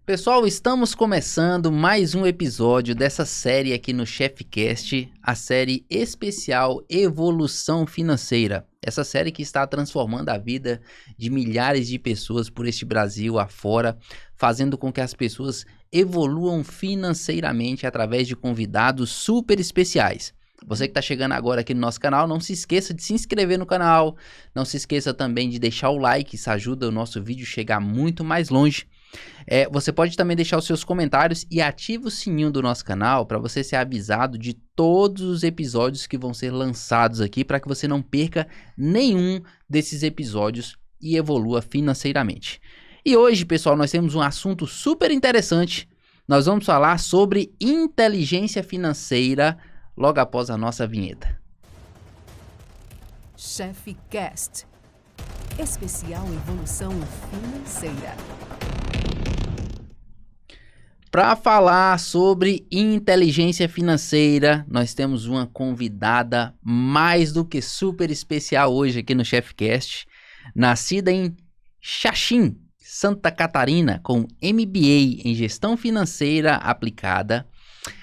Pessoal, estamos começando mais um episódio dessa série aqui no ChefCast, a série especial Evolução Financeira. Essa série que está transformando a vida de milhares de pessoas por este Brasil afora, fazendo com que as pessoas evoluam financeiramente através de convidados super especiais. Você que está chegando agora aqui no nosso canal, não se esqueça de se inscrever no canal, não se esqueça também de deixar o like, isso ajuda o nosso vídeo a chegar muito mais longe. Você pode também deixar os seus comentários e ativa o sininho do nosso canal para você ser avisado de todos os episódios que vão ser lançados aqui, para que você não perca nenhum desses episódios e evolua financeiramente. E hoje, pessoal, nós temos um assunto super interessante. Nós vamos falar sobre inteligência financeira logo após a nossa vinheta. ChefCast, especial Evolução Financeira. Para falar sobre inteligência financeira, nós temos uma convidada mais do que super especial hoje aqui no ChefCast. Nascida em Xaxim, Santa Catarina, com MBA em Gestão Financeira Aplicada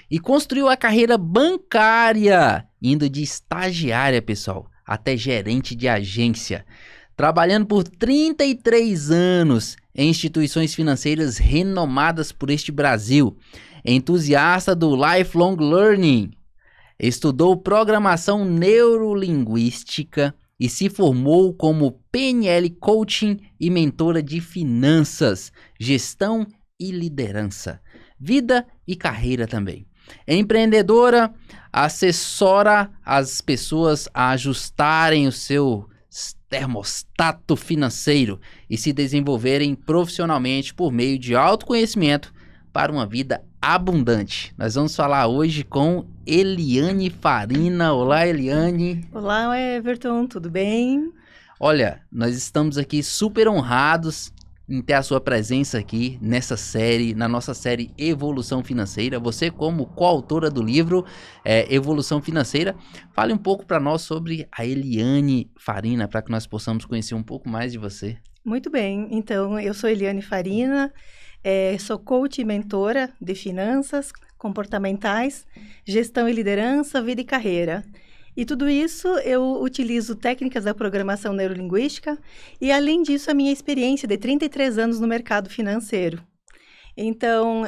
e construiu a carreira bancária, indo de estagiária, pessoal, até gerente de agência, trabalhando por 33 anos em instituições financeiras renomadas por este Brasil. Entusiasta do Lifelong Learning, estudou programação neurolinguística e se formou como PNL Coaching e mentora de finanças, gestão e liderança, vida e carreira também. Empreendedora, assessora as pessoas a ajustarem o seu termostato financeiro e se desenvolverem profissionalmente por meio de autoconhecimento para uma vida abundante. Nós vamos falar hoje com Eliane Farina. Olá, Eliane. Olá, Everton, tudo bem? Olha, nós estamos aqui super honrados em ter a sua presença aqui nessa série, na nossa série Evolução Financeira. Você, como coautora do livro Evolução Financeira, fale um pouco para nós sobre a Eliane Farina, para que nós possamos conhecer um pouco mais de você. Muito bem, então eu sou Eliane Farina, sou coach e mentora de finanças comportamentais, gestão e liderança, vida e carreira. E tudo isso eu utilizo técnicas da programação neurolinguística e, além disso, a minha experiência de 33 anos no mercado financeiro. Então,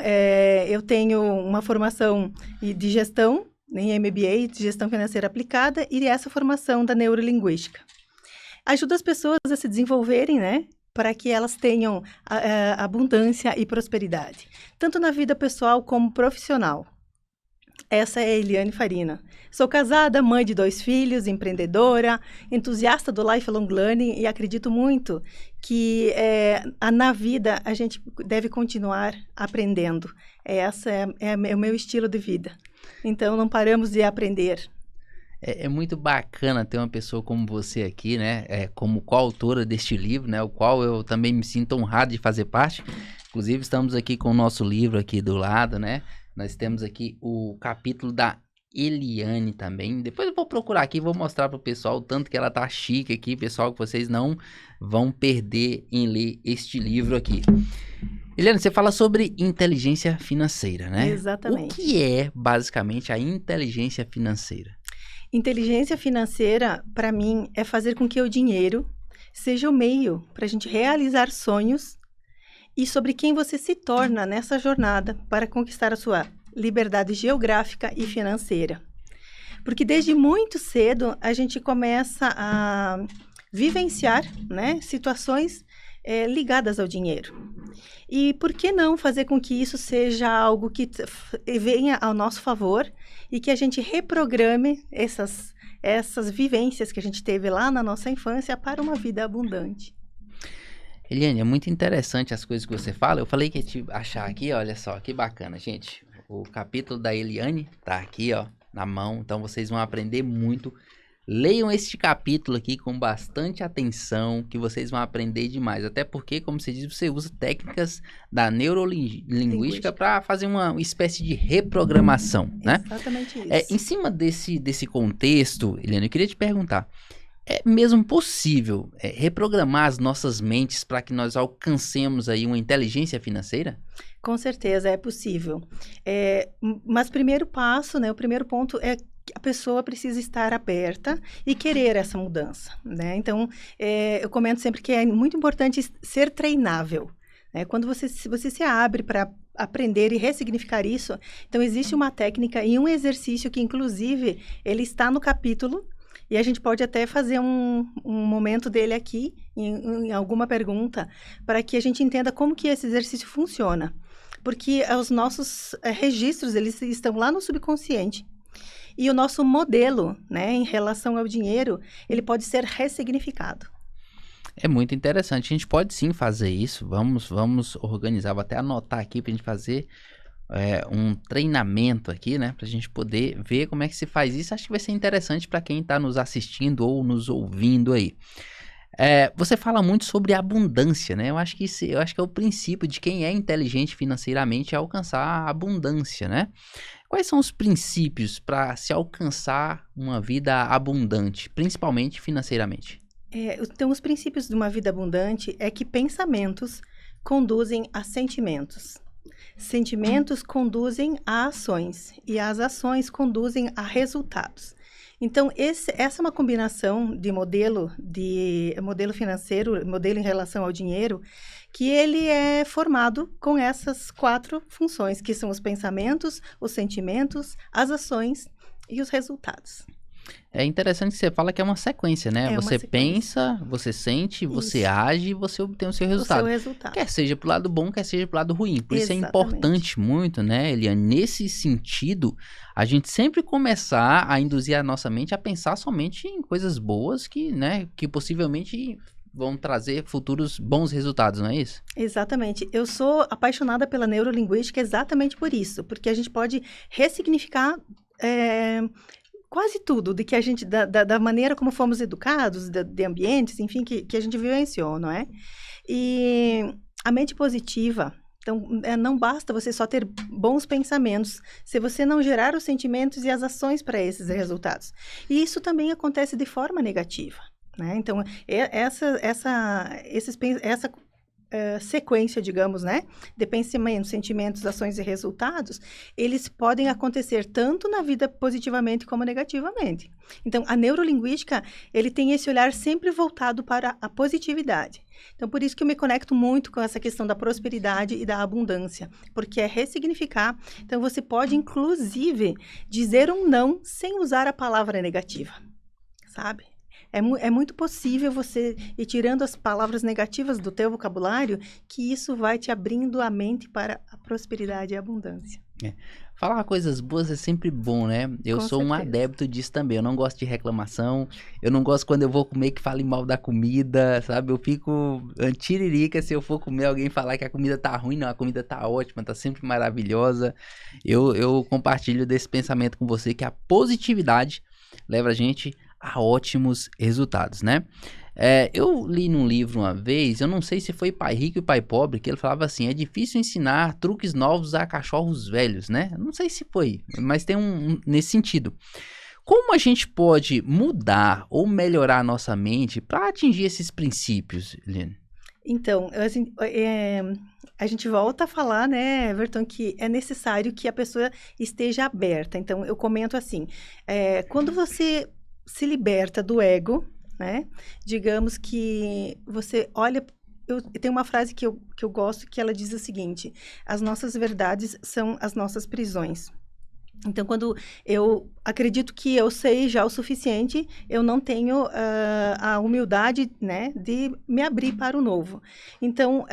eu tenho uma formação de gestão, em MBA, de gestão financeira aplicada, e essa formação da neurolinguística. Ajuda as pessoas a se desenvolverem, né? Para que elas tenham abundância e prosperidade, tanto na vida pessoal como profissional. Essa é a Eliane Farina. Sou casada, mãe de 2 filhos, empreendedora, entusiasta do Lifelong Learning e acredito muito que na vida a gente deve continuar aprendendo. Essa é o meu estilo de vida. Então, não paramos de aprender. É muito bacana ter uma pessoa como você aqui, né? Como coautora deste livro, né? O qual eu também me sinto honrado de fazer parte. Inclusive, estamos aqui com o nosso livro aqui do lado, né? Nós temos aqui o capítulo da Eliane também. Depois eu vou procurar aqui e vou mostrar para o pessoal o tanto que ela tá chique aqui, pessoal, que vocês não vão perder em ler este livro aqui. Eliane, você fala sobre inteligência financeira, né? Exatamente. O que é, basicamente, a inteligência financeira? Inteligência financeira, para mim, é fazer com que o dinheiro seja o meio para a gente realizar sonhos e sobre quem você se torna nessa jornada para conquistar a sua liberdade geográfica e financeira. Porque desde muito cedo a gente começa a vivenciar, né, situações ligadas ao dinheiro. E por que não fazer com que isso seja algo que venha ao nosso favor e que a gente reprograme essas vivências que a gente teve lá na nossa infância para uma vida abundante? Eliane, é muito interessante as coisas que você fala. Eu falei que ia te achar aqui, olha só, que bacana, gente. O capítulo da Eliane tá aqui, ó, na mão, então vocês vão aprender muito. Leiam este capítulo aqui com bastante atenção, que vocês vão aprender demais. Até porque, como você diz, você usa técnicas da neurolinguística para fazer uma espécie de reprogramação, né? Exatamente isso. Em cima desse contexto, Eliane, eu queria te perguntar, É mesmo possível reprogramar as nossas mentes para que nós alcancemos aí uma inteligência financeira? Com certeza é possível. Mas primeiro passo, né, o primeiro ponto é que a pessoa precisa estar aberta e querer essa mudança, né? Então, eu comento sempre que é muito importante ser treinável, né? Quando você se abre para aprender e ressignificar isso, então existe uma técnica e um exercício que, inclusive, ele está no capítulo. E a gente pode até fazer um momento dele aqui, em alguma pergunta, para que a gente entenda como que esse exercício funciona. Porque os nossos registros, eles estão lá no subconsciente. E o nosso modelo, né, em relação ao dinheiro, ele pode ser ressignificado. É muito interessante. A gente pode sim fazer isso. Vamos organizar. Vou até anotar aqui para a gente fazer um treinamento aqui, né? Para a gente poder ver como é que se faz isso. Acho que vai ser interessante para quem está nos assistindo ou nos ouvindo aí. Você fala muito sobre abundância, né? Eu acho que é o princípio de quem é inteligente financeiramente é alcançar a abundância, né? Quais são os princípios para se alcançar uma vida abundante, principalmente financeiramente? Então, os princípios de uma vida abundante é que pensamentos conduzem a sentimentos. Sentimentos conduzem a ações e as ações conduzem a resultados. Então, essa é uma combinação de modelo financeiro, modelo em relação ao dinheiro, que ele é formado com essas 4 funções, que são os pensamentos, os sentimentos, as ações e os resultados. É interessante que você fala que é uma sequência, né? Você pensa, você sente, você age e você obtém o seu resultado. Quer seja pro lado bom, quer seja pro lado ruim. Por isso é importante muito, né, Eliane? Nesse sentido, a gente sempre começar a induzir a nossa mente a pensar somente em coisas boas que possivelmente vão trazer futuros bons resultados, não é isso? Exatamente. Eu sou apaixonada pela neurolinguística exatamente por isso. Porque a gente pode ressignificar quase tudo de que a gente, da maneira como fomos educados, de ambientes, enfim, que a gente vivenciou, não é? E a mente positiva, então, não basta você só ter bons pensamentos, se você não gerar os sentimentos e as ações para esses resultados. E isso também acontece de forma negativa, né? Então, essa sequência, digamos, né, de pensamentos, sentimentos, ações e resultados, eles podem acontecer tanto na vida positivamente como negativamente. Então, a neurolinguística, ele tem esse olhar sempre voltado para a positividade. Então, por isso que eu me conecto muito com essa questão da prosperidade e da abundância, porque é ressignificar. Então, você pode, inclusive, dizer um não sem usar a palavra negativa, sabe? É muito possível você ir tirando as palavras negativas do teu vocabulário, que isso vai te abrindo a mente para a prosperidade e a abundância. Falar coisas boas é sempre bom, né? Eu sou um adepto disso também. Eu não gosto de reclamação. Eu não gosto quando eu vou comer que fale mal da comida, sabe? Eu fico tiririca se eu for comer alguém falar que a comida tá ruim. Não, a comida tá ótima, tá sempre maravilhosa. Eu compartilho desse pensamento com você, que a positividade leva a gente a ótimos resultados, né? Eu li num livro uma vez, eu não sei se foi Pai Rico e Pai Pobre, que ele falava assim, é difícil ensinar truques novos a cachorros velhos, né? Não sei se foi, mas tem nesse sentido. Como a gente pode mudar ou melhorar a nossa mente para atingir esses princípios, Eliane? Então, a gente volta a falar, né, Everton, que é necessário que a pessoa esteja aberta. Então, eu comento assim, quando você se liberta do ego, né? Digamos que você olha... Tem uma frase que eu gosto, que ela diz o seguinte: as nossas verdades são as nossas prisões. Então, quando eu acredito que eu sei já o suficiente, eu não tenho a humildade, né, de me abrir para o novo. Então,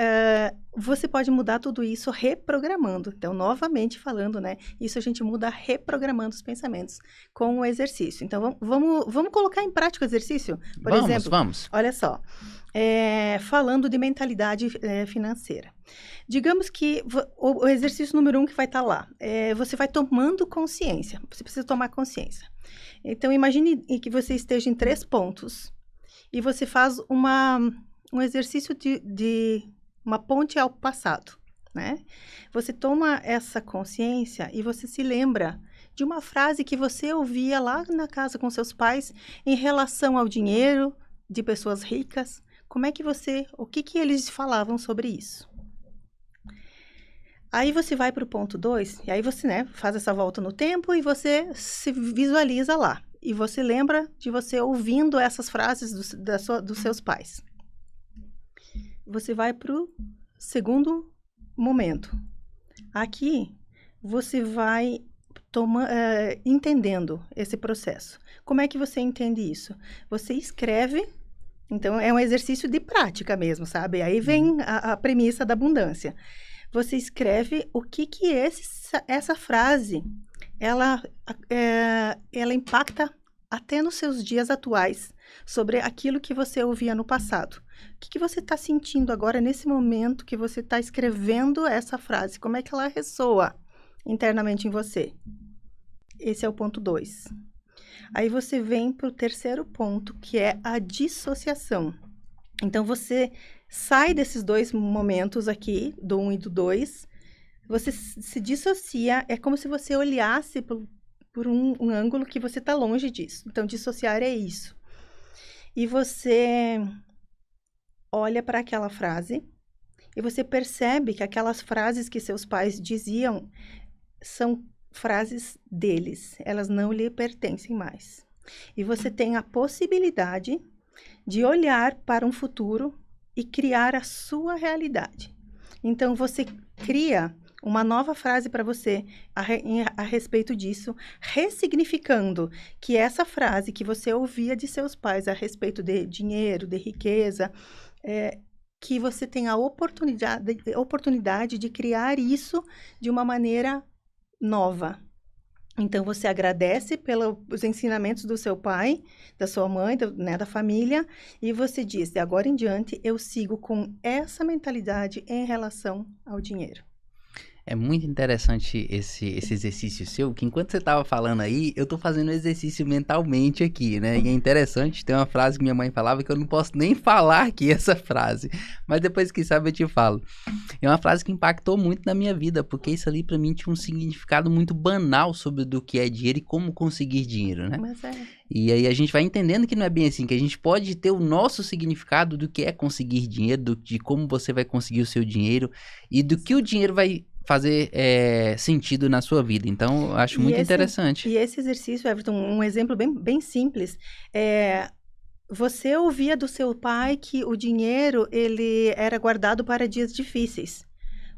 você pode mudar tudo isso reprogramando. Então, novamente falando, né, isso a gente muda reprogramando os pensamentos com o exercício. Então, vamos colocar em prática o exercício? Por exemplo, vamos. Olha só, falando de mentalidade financeira. Digamos que o exercício número 1 que vai estar lá, você vai tomando consciência, você precisa tomar consciência. Então, imagine que você esteja em 3 pontos e você faz um exercício de uma ponte ao passado, né? Você toma essa consciência e você se lembra de uma frase que você ouvia lá na casa com seus pais em relação ao dinheiro de pessoas ricas. O que eles falavam sobre isso? Aí você vai para o ponto 2, e aí você, né, faz essa volta no tempo e você se visualiza lá. E você lembra de você ouvindo essas frases dos seus pais. Você vai para o segundo momento. Aqui, você vai entendendo esse processo. Como é que você entende isso? Você escreve, então é um exercício de prática mesmo, sabe? Aí vem a premissa da abundância. Você escreve o que essa frase, ela impacta até nos seus dias atuais, sobre aquilo que você ouvia no passado. O que você está sentindo agora, nesse momento que você está escrevendo essa frase? Como é que ela ressoa internamente em você? Esse é o ponto 2. Aí você vem para o terceiro ponto, que é a dissociação. Então, você sai desses dois momentos aqui, do 1 e do 2, você se dissocia, é como se você olhasse por um ângulo que você está longe disso. Então, dissociar é isso. E você olha para aquela frase e você percebe que aquelas frases que seus pais diziam são frases deles. Elas não lhe pertencem mais. E você tem a possibilidade de olhar para um futuro e criar a sua realidade. Então, você cria uma nova frase para você a respeito disso, ressignificando que essa frase que você ouvia de seus pais a respeito de dinheiro, de riqueza, que você tem a oportunidade de criar isso de uma maneira nova. Então, você agradece pelos ensinamentos do seu pai, da sua mãe, da família, e você diz, de agora em diante, eu sigo com essa mentalidade em relação ao dinheiro. É muito interessante esse exercício seu, que enquanto você estava falando aí, eu tô fazendo o exercício mentalmente aqui, né? E é interessante, tem uma frase que minha mãe falava que eu não posso nem falar aqui essa frase, mas depois que sabe eu te falo. É uma frase que impactou muito na minha vida, porque isso ali pra mim tinha um significado muito banal sobre do que é dinheiro e como conseguir dinheiro, né? Mas E aí a gente vai entendendo que não é bem assim, que a gente pode ter o nosso significado do que é conseguir dinheiro, de como você vai conseguir o seu dinheiro e do que o dinheiro vai fazer sentido na sua vida. Então, eu acho muito interessante. E esse exercício, Everton, um exemplo bem simples, você ouvia do seu pai que o dinheiro, ele era guardado para dias difíceis.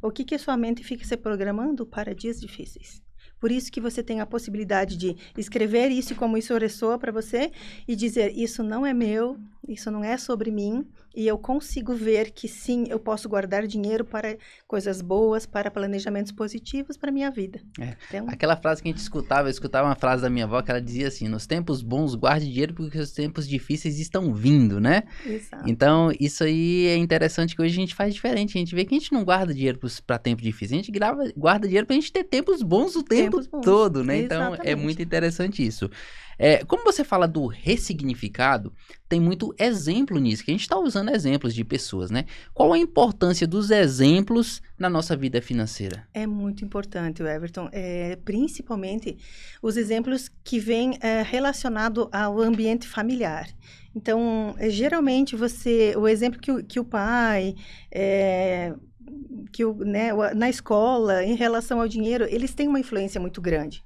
O que sua mente fica se programando para dias difíceis? Por isso que você tem a possibilidade de escrever isso como isso ressoa para você e dizer, isso não é meu, isso não é sobre mim, e eu consigo ver que sim, eu posso guardar dinheiro para coisas boas, para planejamentos positivos para a minha vida. Então, aquela frase que a gente escutava, eu escutava uma frase da minha avó que ela dizia assim, nos tempos bons guarde dinheiro porque os tempos difíceis estão vindo, né? Exato. Então, isso aí é interessante que hoje a gente faz diferente, a gente vê que a gente não guarda dinheiro para tempos difíceis, a gente guarda dinheiro para a gente ter tempos bons o tempo todo, né? Então, é muito interessante isso. Como você fala do ressignificado, tem muito exemplo nisso, que a gente está usando exemplos de pessoas, né? Qual a importância dos exemplos na nossa vida financeira? É muito importante, Everton, principalmente os exemplos que vêm relacionados ao ambiente familiar. Então, geralmente, o exemplo que o pai... na escola, em relação ao dinheiro, eles têm uma influência muito grande.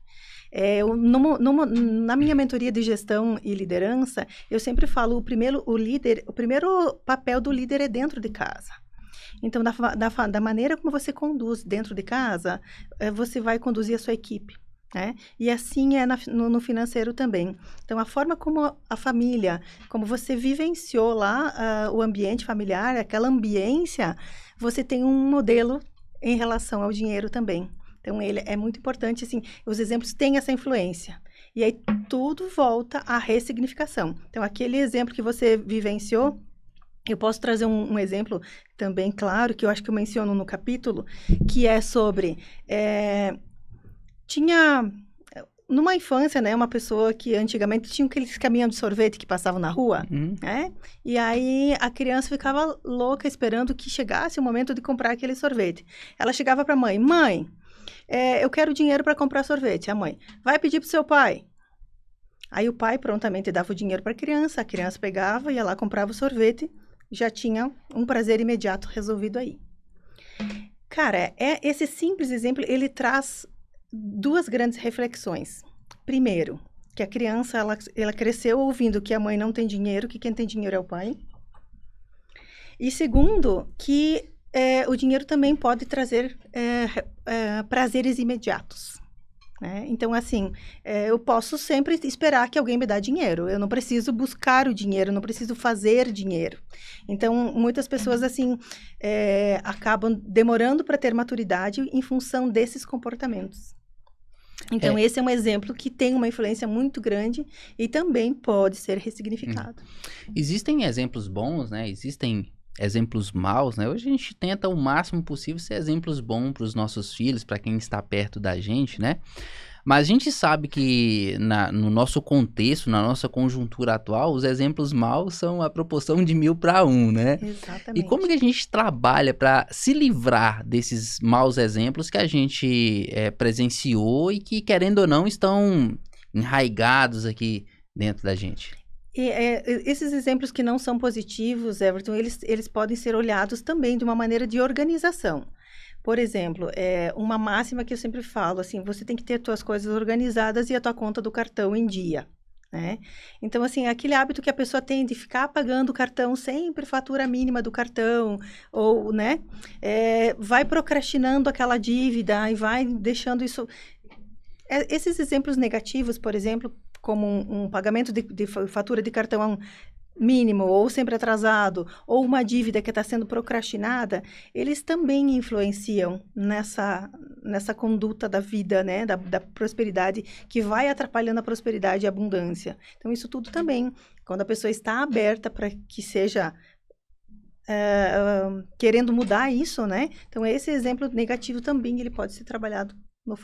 Na minha mentoria de gestão e liderança, eu sempre falo, o primeiro papel do líder é dentro de casa. Então, da maneira como você conduz dentro de casa, você vai conduzir a sua equipe. E assim é no financeiro também. Então, a forma como a família, como você vivenciou lá o ambiente familiar, aquela ambiência, você tem um modelo em relação ao dinheiro também. Então, ele é muito importante, assim, os exemplos têm essa influência. E aí, tudo volta à ressignificação. Então, aquele exemplo que você vivenciou, eu posso trazer um exemplo também, claro, que eu acho que eu menciono no capítulo, que é sobre... Tinha, numa infância, né, uma pessoa que antigamente tinha aqueles caminhões de sorvete que passavam na rua, né? E aí a criança ficava louca esperando que chegasse o momento de comprar aquele sorvete. Ela chegava para a mãe, eu quero dinheiro para comprar sorvete. A mãe, vai pedir pro seu pai. Aí o pai prontamente dava o dinheiro para a criança pegava, ia lá, comprava o sorvete, já tinha um prazer imediato resolvido aí. Cara, esse simples exemplo, ele traz duas grandes reflexões. Primeiro, que a criança, ela cresceu ouvindo que a mãe não tem dinheiro, que quem tem dinheiro é o pai. E segundo, que o dinheiro também pode trazer prazeres imediatos. Né? Então, assim, eu posso sempre esperar que alguém me dê dinheiro. Eu não preciso buscar o dinheiro, eu não preciso fazer dinheiro. Então, muitas pessoas, assim, acabam demorando para ter maturidade em função desses comportamentos. Então, esse é um exemplo que tem uma influência muito grande e também pode ser ressignificado. Existem exemplos bons, né? Existem exemplos maus, né? Hoje a gente tenta o máximo possível ser exemplos bons para os nossos filhos, para quem está perto da gente, né? Mas a gente sabe que no nosso contexto, na nossa conjuntura atual, os exemplos maus são a proporção de 1000 para 1, né? Exatamente. E como que a gente trabalha para se livrar desses maus exemplos que a gente presenciou e que, querendo ou não, estão enraigados aqui dentro da gente? E, esses exemplos que não são positivos, Everton, eles podem ser olhados também de uma maneira de organização. Por exemplo, uma máxima que eu sempre falo, assim, você tem que ter as tuas coisas organizadas e a tua conta do cartão em dia, né? Então, assim, aquele hábito que a pessoa tem de ficar pagando o cartão sempre, fatura mínima do cartão, ou, né, vai procrastinando aquela dívida e vai deixando isso... esses exemplos negativos, por exemplo, como um pagamento de fatura de cartão mínimo, ou sempre atrasado, ou uma dívida que está sendo procrastinada, eles também influenciam nessa conduta da vida, né, da prosperidade, que vai atrapalhando a prosperidade e a abundância. Então, isso tudo também, quando a pessoa está aberta para que seja... querendo mudar isso, né? Então, esse exemplo negativo também, ele pode ser trabalhado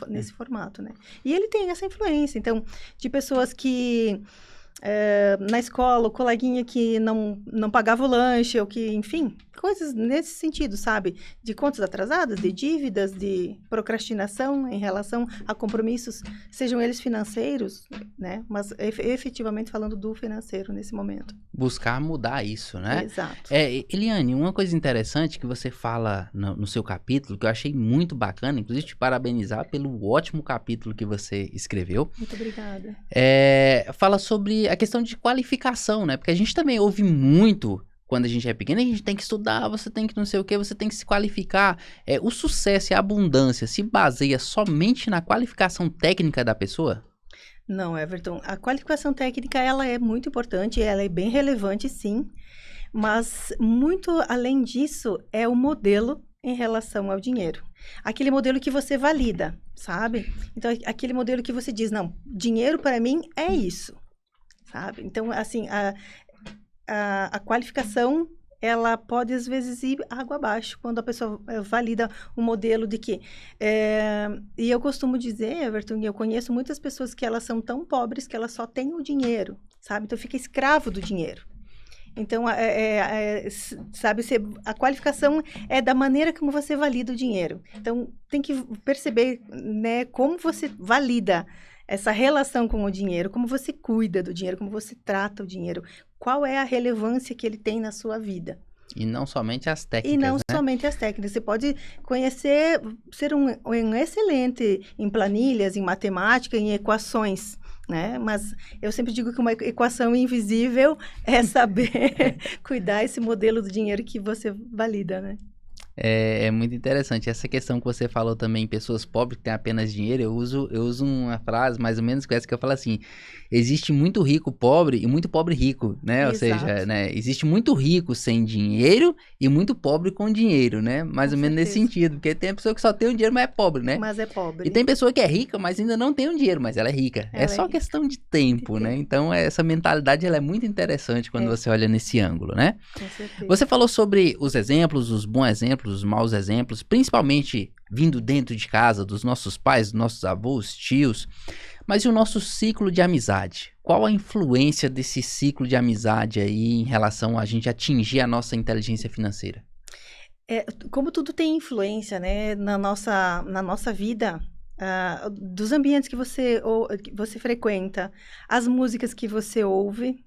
nesse formato, né? E ele tem essa influência, então, de pessoas que na escola, o coleguinha que não pagava o lanche, ou que, enfim, coisas nesse sentido, sabe? De contas atrasadas, de dívidas, de procrastinação em relação a compromissos, sejam eles financeiros, né? Mas efetivamente falando do financeiro nesse momento. Buscar mudar isso, né? Exato. Eliane, uma coisa interessante que você fala no seu capítulo, que eu achei muito bacana, inclusive te parabenizar pelo ótimo capítulo que você escreveu. Muito obrigada. Fala sobre a questão de qualificação, né? Porque a gente também ouve muito, quando a gente é pequeno, a gente tem que estudar, você tem que não sei o que, você tem que se qualificar. O sucesso e a abundância se baseia somente na qualificação técnica da pessoa? Não, Everton. A qualificação técnica, ela é muito importante, ela é bem relevante, sim. Mas, muito além disso, é o modelo em relação ao dinheiro. Aquele modelo que você valida, sabe? Então, aquele modelo que você diz, não, dinheiro para mim é isso, sabe? Então, assim, a qualificação, ela pode, às vezes, ir água abaixo, quando a pessoa valida um modelo de que... e eu costumo dizer, Everton, eu conheço muitas pessoas que elas são tão pobres que elas só têm o dinheiro, sabe? Então, fica escravo do dinheiro. Então, sabe, a qualificação é da maneira como você valida o dinheiro. Então, tem que perceber, né, como você valida essa relação com o dinheiro, como você cuida do dinheiro, como você trata o dinheiro, qual é a relevância que ele tem na sua vida. E não somente as técnicas, E não né? somente as técnicas. Você pode conhecer, ser um excelente em planilhas, em matemática, em equações, né? Mas eu sempre digo que uma equação invisível é saber cuidar esse modelo do dinheiro que você valida, né? É muito interessante. Essa questão que você falou também, pessoas pobres que têm apenas dinheiro, eu uso uma frase mais ou menos com essa que eu falo assim, existe muito rico pobre e muito pobre rico, né? Ou seja, né, existe muito rico sem dinheiro e muito pobre com dinheiro, né? Mais ou menos nesse sentido, porque tem a pessoa que só tem o dinheiro, mas é pobre, né? Mas é pobre. E tem pessoa que é rica, mas ainda não tem o dinheiro, mas ela é rica. É só questão de tempo, né? Então, essa mentalidade, ela é muito interessante quando você olha nesse ângulo, né? Com certeza. Você falou sobre os exemplos, os bons exemplos, os maus exemplos, principalmente vindo dentro de casa, dos nossos pais, dos nossos avós, tios, mas e o nosso ciclo de amizade? Qual a influência desse ciclo de amizade aí em relação a gente atingir a nossa inteligência financeira? Como tudo tem influência, né, na nossa vida, dos ambientes que você frequenta, as músicas que você ouve,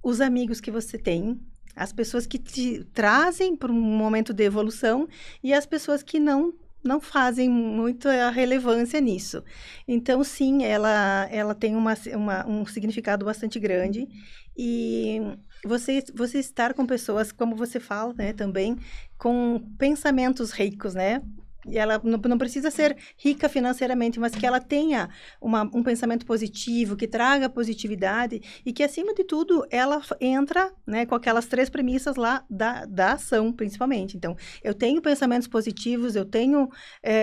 os amigos que você tem, as pessoas que te trazem para um momento de evolução e as pessoas que não fazem muito a relevância nisso. Então, sim, ela tem um significado bastante grande e você estar com pessoas, como você fala, né, também, com pensamentos ricos, né? E ela não precisa ser rica financeiramente, mas que ela tenha um pensamento positivo, que traga positividade e que, acima de tudo, ela entra, né, com aquelas 3 premissas lá da ação, principalmente. Então, eu tenho pensamentos positivos, eu tenho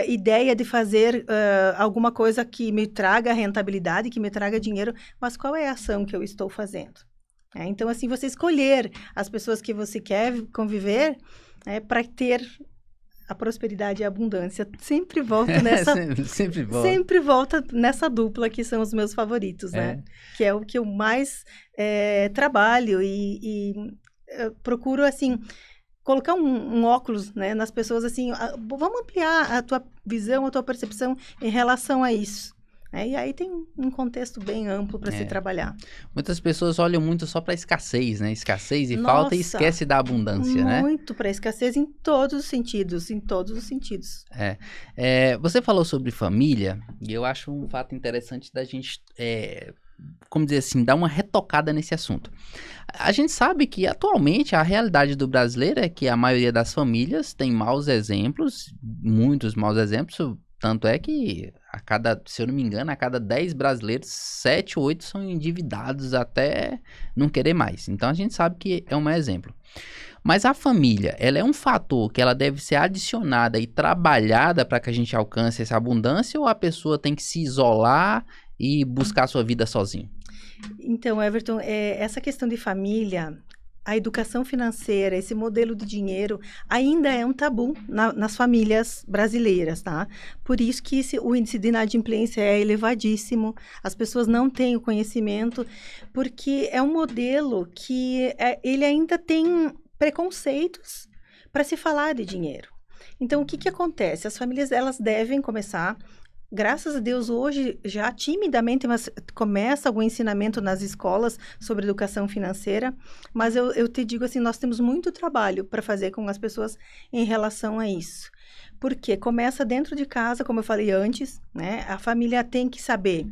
ideia de fazer alguma coisa que me traga rentabilidade, que me traga dinheiro, mas qual é a ação que eu estou fazendo? Então, assim, você escolher as pessoas que você quer conviver para ter a prosperidade e a abundância. Sempre volta nessa... sempre volta. Sempre volta nessa dupla que são os meus favoritos, né? Que é o que eu mais trabalho e procuro, assim, colocar um óculos, né, nas pessoas, assim, vamos ampliar a tua visão, a tua percepção em relação a isso. E aí tem um contexto bem amplo para se trabalhar. Muitas pessoas olham muito só para escassez, né? Escassez e falta e esquece da abundância, né? Muito para escassez em todos os sentidos, em todos os sentidos. Você falou sobre família e eu acho um fato interessante da gente, como dizer assim, dar uma retocada nesse assunto. A gente sabe que atualmente a realidade do brasileiro é que a maioria das famílias tem maus exemplos, muitos maus exemplos. Tanto é que, se eu não me engano, a cada 10 brasileiros, 7 ou 8 são endividados até não querer mais. Então, a gente sabe que é um mau exemplo. Mas a família, ela é um fator que ela deve ser adicionada e trabalhada para que a gente alcance essa abundância, ou a pessoa tem que se isolar e buscar a sua vida sozinho? Então, Everton, essa questão de família... A educação financeira, esse modelo de dinheiro, ainda é um tabu nas famílias brasileiras, tá? Por isso que o índice de inadimplência é elevadíssimo, as pessoas não têm o conhecimento, porque é um modelo que ele ainda tem preconceitos para se falar de dinheiro. Então, o que acontece? As famílias, elas devem começar... Graças a Deus, hoje, já timidamente, mas começa algum ensinamento nas escolas sobre educação financeira, mas eu te digo assim, nós temos muito trabalho para fazer com as pessoas em relação a isso. Porque começa dentro de casa, como eu falei antes, né? A família tem que saber,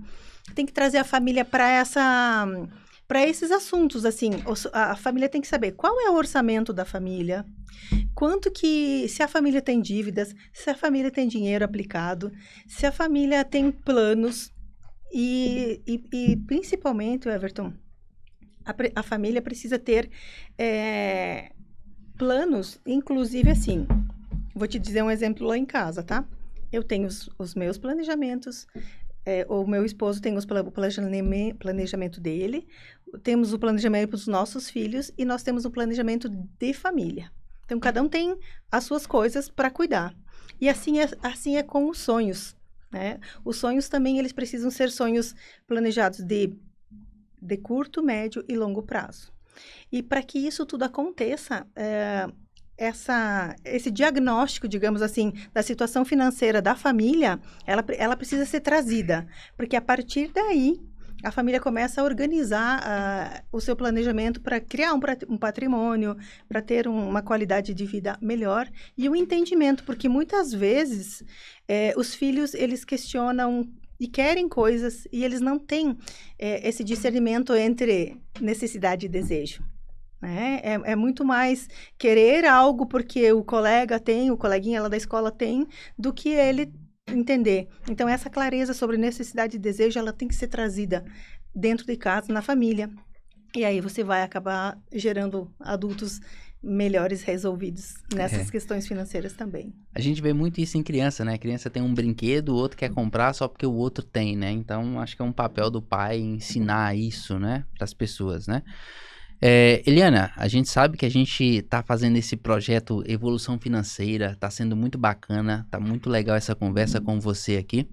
tem que trazer a família para esses assuntos, assim, a família tem que saber qual é o orçamento da família, se a família tem dívidas, se a família tem dinheiro aplicado, se a família tem planos e principalmente, Everton, a família precisa ter planos, inclusive assim, vou te dizer um exemplo lá em casa, tá? Eu tenho os meus planejamentos, o meu esposo tem o planejamento dele, temos o planejamento para os nossos filhos e nós temos o planejamento de família. Então, cada um tem as suas coisas para cuidar. E assim é com os sonhos, né? Os sonhos também, eles precisam ser sonhos planejados de curto, médio e longo prazo. E para que isso tudo aconteça, esse diagnóstico, digamos assim, da situação financeira da família, ela precisa ser trazida, porque a partir daí a família começa a organizar o seu planejamento para criar um patrimônio, para ter uma qualidade de vida melhor e um entendimento, porque muitas vezes os filhos, eles questionam e querem coisas e eles não têm esse discernimento entre necessidade e desejo. É muito mais querer algo porque o coleguinha lá da escola tem, do que ele entender. Então, essa clareza sobre necessidade e desejo, ela tem que ser trazida dentro de casa, na família. E aí você vai acabar gerando adultos melhores resolvidos nessas questões financeiras também. A gente vê muito isso em criança, né? A criança tem um brinquedo, o outro quer comprar só porque o outro tem, né? Então, acho que é um papel do pai ensinar isso, né? Para as pessoas, né? Eliana, a gente sabe que a gente está fazendo esse projeto Evolução Financeira, está sendo muito bacana, está muito legal essa conversa com você aqui.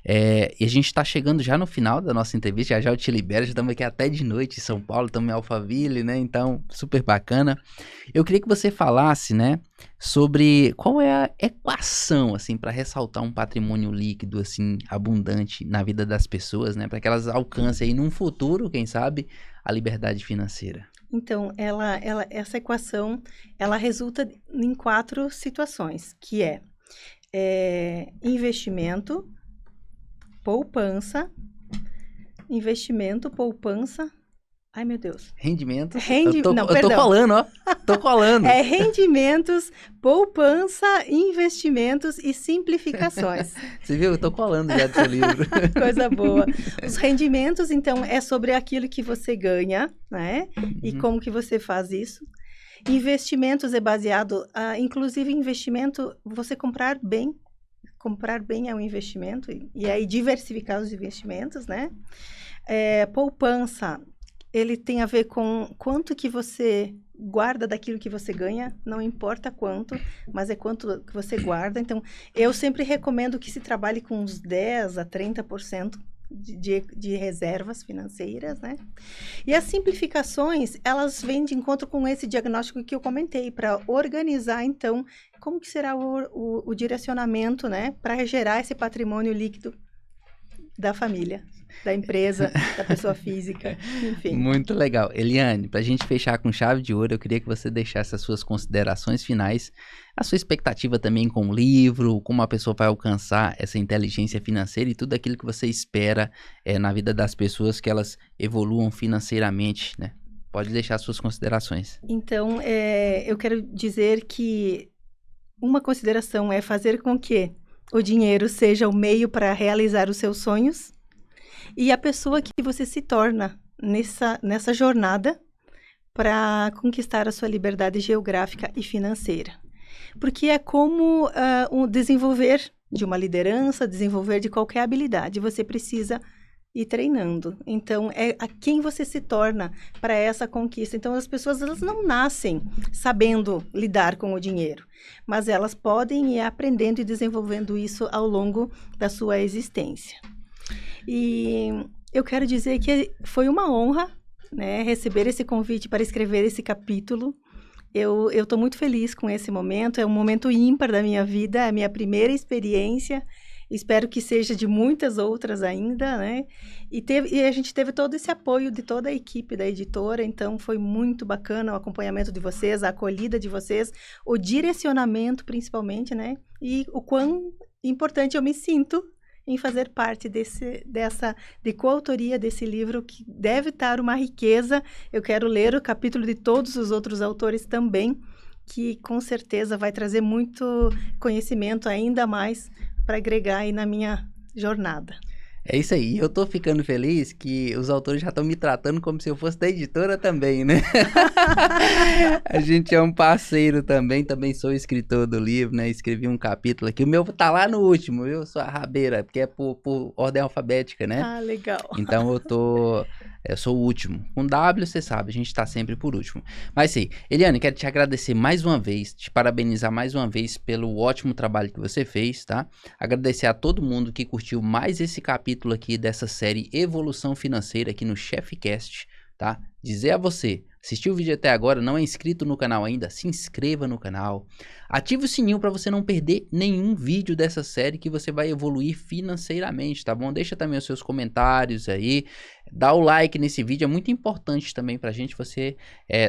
E a gente está chegando já no final da nossa entrevista, já eu te libero, já estamos aqui até de noite em São Paulo, estamos em Alphaville, né? Então, super bacana. Eu queria que você falasse, né, sobre qual é a equação, assim, para ressaltar um patrimônio líquido, assim, abundante na vida das pessoas, né? Para que elas alcancem aí num futuro, quem sabe, a liberdade financeira. Então, essa equação, ela resulta em 4 situações, que é investimento, poupança, ai meu Deus. Rendimento. Não, eu tô perdão. colando, ó. Tô colando. Rendimentos, poupança, investimentos e simplificações. Você viu? Eu tô colando já do seu livro. Coisa boa. Os rendimentos, então, é sobre aquilo que você ganha, né? E como que você faz isso. Investimentos é baseado, inclusive investimento, você comprar bem. Comprar bem é um investimento, e aí diversificar os investimentos, né? Poupança, ele tem a ver com quanto que você guarda daquilo que você ganha, não importa quanto, mas é quanto que você guarda. Então, eu sempre recomendo que se trabalhe com uns 10% a 30% de reservas financeiras, né? E as simplificações, elas vêm de encontro com esse diagnóstico que eu comentei, para organizar, então, como que será o direcionamento, né? Para gerar esse patrimônio líquido da família, da empresa, da pessoa física, enfim. Muito legal. Eliane, para a gente fechar com chave de ouro, eu queria que você deixasse as suas considerações finais, a sua expectativa também com o livro, como a pessoa vai alcançar essa inteligência financeira e tudo aquilo que você espera na vida das pessoas, que elas evoluam financeiramente, né? Pode deixar as suas considerações. Então, eu quero dizer que uma consideração é fazer com que o dinheiro seja o meio para realizar os seus sonhos e a pessoa que você se torna nessa jornada para conquistar a sua liberdade geográfica e financeira. Porque é como o desenvolver de uma liderança, desenvolver de qualquer habilidade. Você precisa ir treinando. Então, é a quem você se torna para essa conquista. Então, as pessoas elas não nascem sabendo lidar com o dinheiro, mas elas podem ir aprendendo e desenvolvendo isso ao longo da sua existência. E eu quero dizer que foi uma honra, né, receber esse convite para escrever esse capítulo. Eu estou muito feliz com esse momento, é um momento ímpar da minha vida, é a minha primeira experiência, espero que seja de muitas outras ainda, né? E a gente teve todo esse apoio de toda a equipe da editora, então foi muito bacana o acompanhamento de vocês, a acolhida de vocês, o direcionamento principalmente, né? E o quão importante eu me sinto em fazer parte de coautoria desse livro, que deve estar uma riqueza. Eu quero ler o capítulo de todos os outros autores também, que com certeza vai trazer muito conhecimento ainda mais para agregar aí na minha jornada. É isso aí, eu tô ficando feliz que os autores já estão me tratando como se eu fosse da editora também, né? A gente é um parceiro também sou escritor do livro, né? Escrevi um capítulo aqui, o meu tá lá no último, eu sou a rabeira, porque é por ordem alfabética, né? Ah, legal. Então eu sou o último. Com W, você sabe, a gente tá sempre por último. Mas sim, Eliane, quero te agradecer mais uma vez, te parabenizar mais uma vez pelo ótimo trabalho que você fez, tá? Agradecer a todo mundo que curtiu mais esse capítulo aqui dessa série Evolução Financeira aqui no ChefCast, tá? Dizer a você, assistiu o vídeo até agora, não é inscrito no canal ainda, se inscreva no canal. Ative o sininho para você não perder nenhum vídeo dessa série que você vai evoluir financeiramente, tá bom? Deixa também os seus comentários aí, dá o like nesse vídeo, é muito importante também pra gente você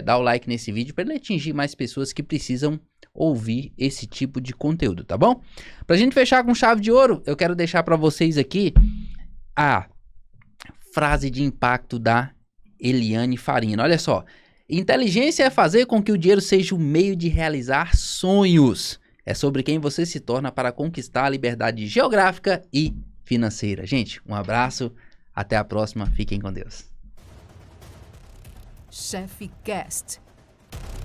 dar o like nesse vídeo para ele atingir mais pessoas que precisam ouvir esse tipo de conteúdo, tá bom? Pra gente fechar com chave de ouro, eu quero deixar para vocês aqui a frase de impacto da Eliane Farina. Olha só, inteligência é fazer com que o dinheiro seja o meio de realizar sonhos. É sobre quem você se torna para conquistar a liberdade geográfica e financeira. Gente, um abraço, até a próxima, fiquem com Deus. ChefCast,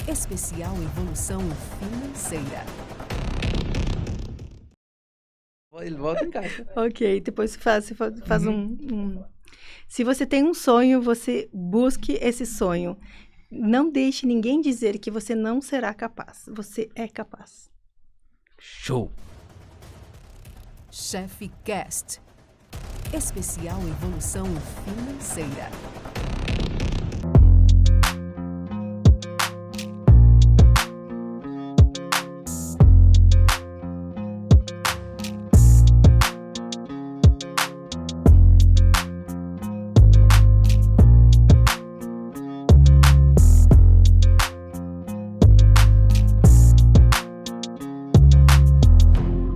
especial evolução financeira. Ele volta em casa. Ok, depois faz Se você tem um sonho, você busque esse sonho. Não deixe ninguém dizer que você não será capaz. Você é capaz. Show! ChefCast, Especial Evolução Financeira.